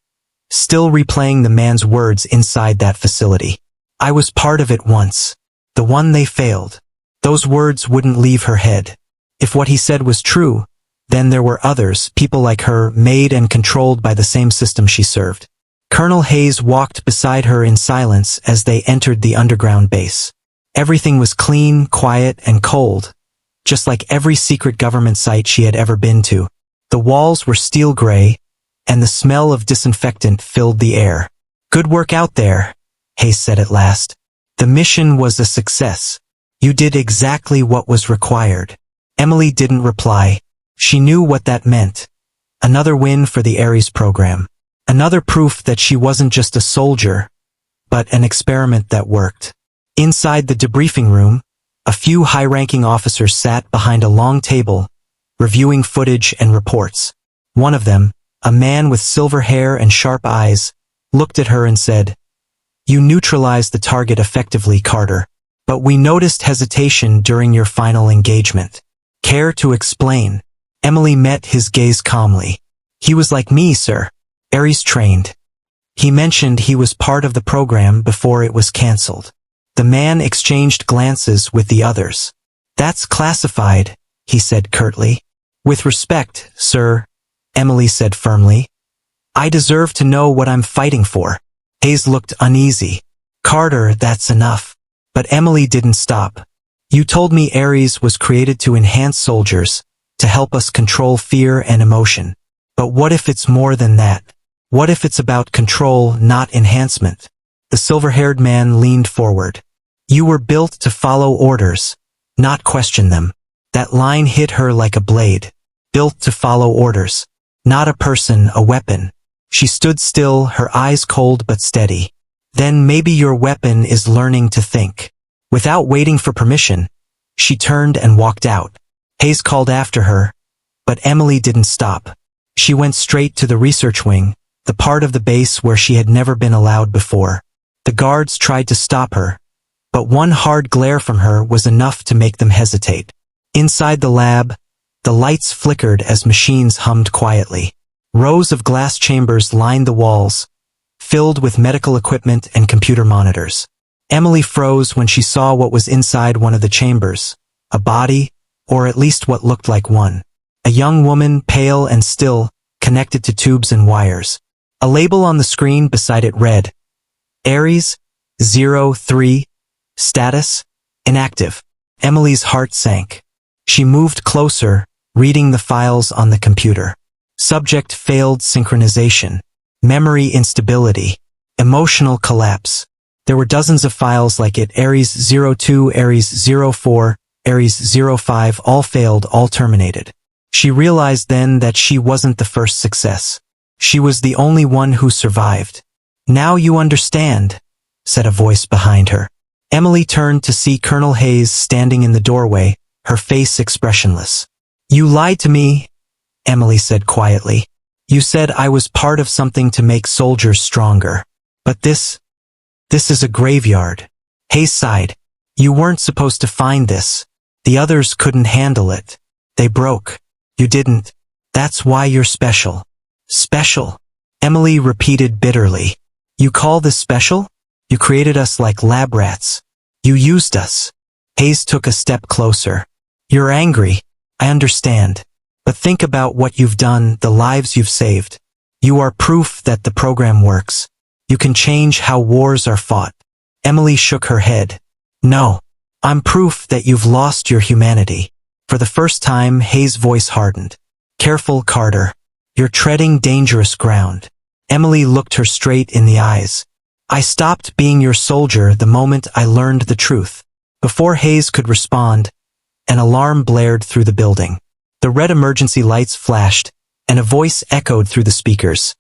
still replaying the man's words inside that facility. "I was part of it once. The one they failed." Those words wouldn't leave her head. If what he said was true, then there were others, people like her, made and controlled by the same system she served. Colonel Hayes walked beside her in silence as they entered the underground base. Everything was clean, quiet, and cold, just like every secret government site she had ever been to. The walls were steel gray, and the smell of disinfectant filled the air. "Good work out there," Hayes said at last. "The mission was a success. You did exactly what was required." Emily didn't reply. She knew what that meant. Another win for the Ares program. Another proof that she wasn't just a soldier, but an experiment that worked. Inside the debriefing room, a few high-ranking officers sat behind a long table, reviewing footage and reports. One of them, a man with silver hair and sharp eyes, looked at her and said, "You neutralized the target effectively, Carter, but we noticed hesitation during your final engagement. Care to explain?" Emily met his gaze calmly. "He was like me, sir. Ares trained. He mentioned he was part of the program before it was cancelled." The man exchanged glances with the others. "That's classified," he said curtly. "With respect, sir," Emily said firmly. "I deserve to know what I'm fighting for." Hayes looked uneasy. "Carter, that's enough." But Emily didn't stop. "You told me Ares was created to enhance soldiers, to help us control fear and emotion. But what if it's more than that? What if it's about control, not enhancement?" The silver-haired man leaned forward. "You were built to follow orders, not question them." That line hit her like a blade. Built to follow orders. Not a person, a weapon. She stood still, her eyes cold but steady. "Then maybe your weapon is learning to think." Without waiting for permission, she turned and walked out. Hayes called after her, but Emily didn't stop. She went straight to the research wing, the part of the base where she had never been allowed before. The guards tried to stop her, but one hard glare from her was enough to make them hesitate. Inside the lab, the lights flickered as machines hummed quietly. Rows of glass chambers lined the walls, filled with medical equipment and computer monitors. Emily froze when she saw what was inside one of the chambers. A body, or at least what looked like one. A young woman, pale and still, connected to tubes and wires. A label on the screen beside it read, "Ares, 03, status, inactive." Emily's heart sank. She moved closer, reading the files on the computer. Subject failed synchronization. Memory instability. Emotional collapse. There were dozens of files like it, Ares 02, Ares 04, Ares 05, all failed, all terminated. She realized then that she wasn't the first success. She was the only one who survived. "Now you understand," said a voice behind her. Emily turned to see Colonel Hayes standing in the doorway, her face expressionless. "You lied to me," Emily said quietly. "You said I was part of something to make soldiers stronger. But this is a graveyard." Hayes sighed. "You weren't supposed to find this. The others couldn't handle it. They broke. You didn't. That's why you're special." "Special?" Emily repeated bitterly. "You call this special? You created us like lab rats. You used us." Hayes took a step closer. "You're angry. I understand. But think about what you've done, the lives you've saved. You are proof that the program works. You can change how wars are fought." Emily shook her head. "No. I'm proof that you've lost your humanity." For the first time, Hayes' voice hardened. "Careful, Carter. You're treading dangerous ground." Emily looked her straight in the eyes. "I stopped being your soldier the moment I learned the truth." Before Hayes could respond, an alarm blared through the building. The red emergency lights flashed, and a voice echoed through the speakers.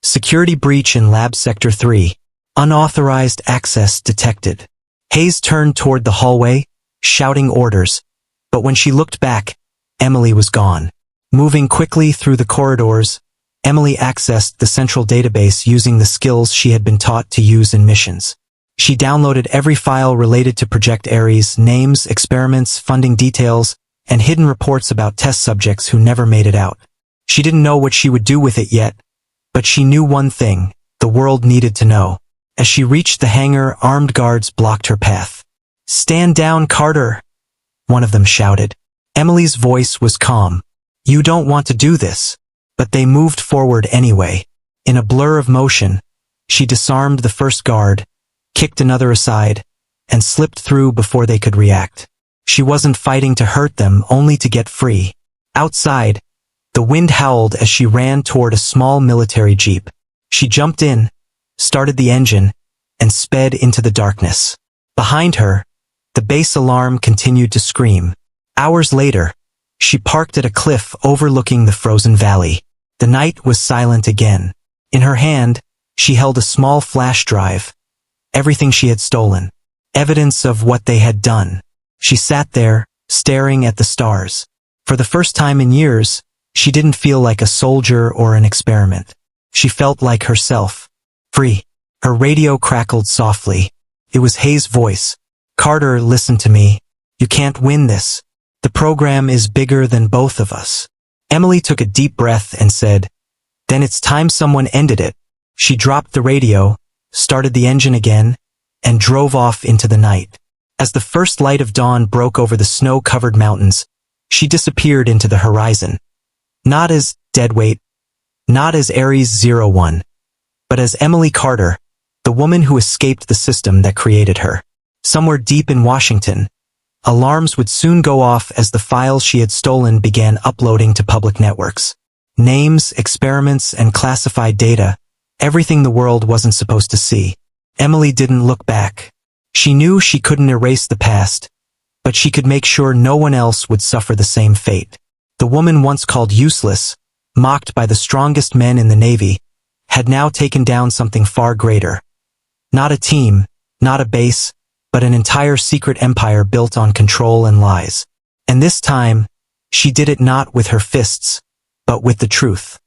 "Security breach in Lab Sector 3. Unauthorized access detected." Hayes turned toward the hallway, shouting orders, but when she looked back, Emily was gone. Moving quickly through the corridors, Emily accessed the central database using the skills she had been taught to use in missions. She downloaded every file related to Project Ares, names, experiments, funding details, and hidden reports about test subjects who never made it out. She didn't know what she would do with it yet, but she knew one thing: the world needed to know. As she reached the hangar, armed guards blocked her path. "Stand down, Carter," one of them shouted. Emily's voice was calm. "You don't want to do this." But they moved forward anyway. In a blur of motion, she disarmed the first guard, kicked another aside, and slipped through before they could react. She wasn't fighting to hurt them, only to get free. Outside, the wind howled as she ran toward a small military jeep. She jumped in, started the engine, and sped into the darkness. Behind her, the base alarm continued to scream. Hours later, she parked at a cliff overlooking the frozen valley. The night was silent again. In her hand, she held a small flash drive. Everything she had stolen. Evidence of what they had done. She sat there, staring at the stars. For the first time in years, she didn't feel like a soldier or an experiment. She felt like herself. Free. Her radio crackled softly. It was Hayes' voice. "Carter, listen to me. You can't win this. The program is bigger than both of us." Emily took a deep breath and said, "Then it's time someone ended it." She dropped the radio, started the engine again, and drove off into the night. As the first light of dawn broke over the snow-covered mountains, she disappeared into the horizon. Not as Deadweight, not as Ares 01, but as Emily Carter, the woman who escaped the system that created her. Somewhere deep in Washington, alarms would soon go off as the files she had stolen began uploading to public networks. Names, experiments, and classified data, everything the world wasn't supposed to see. Emily didn't look back. She knew she couldn't erase the past, but she could make sure no one else would suffer the same fate. The woman once called useless, mocked by the strongest men in the Navy, had now taken down something far greater. Not a team, not a base, but an entire secret empire built on control and lies. And this time, she did it not with her fists, but with the truth.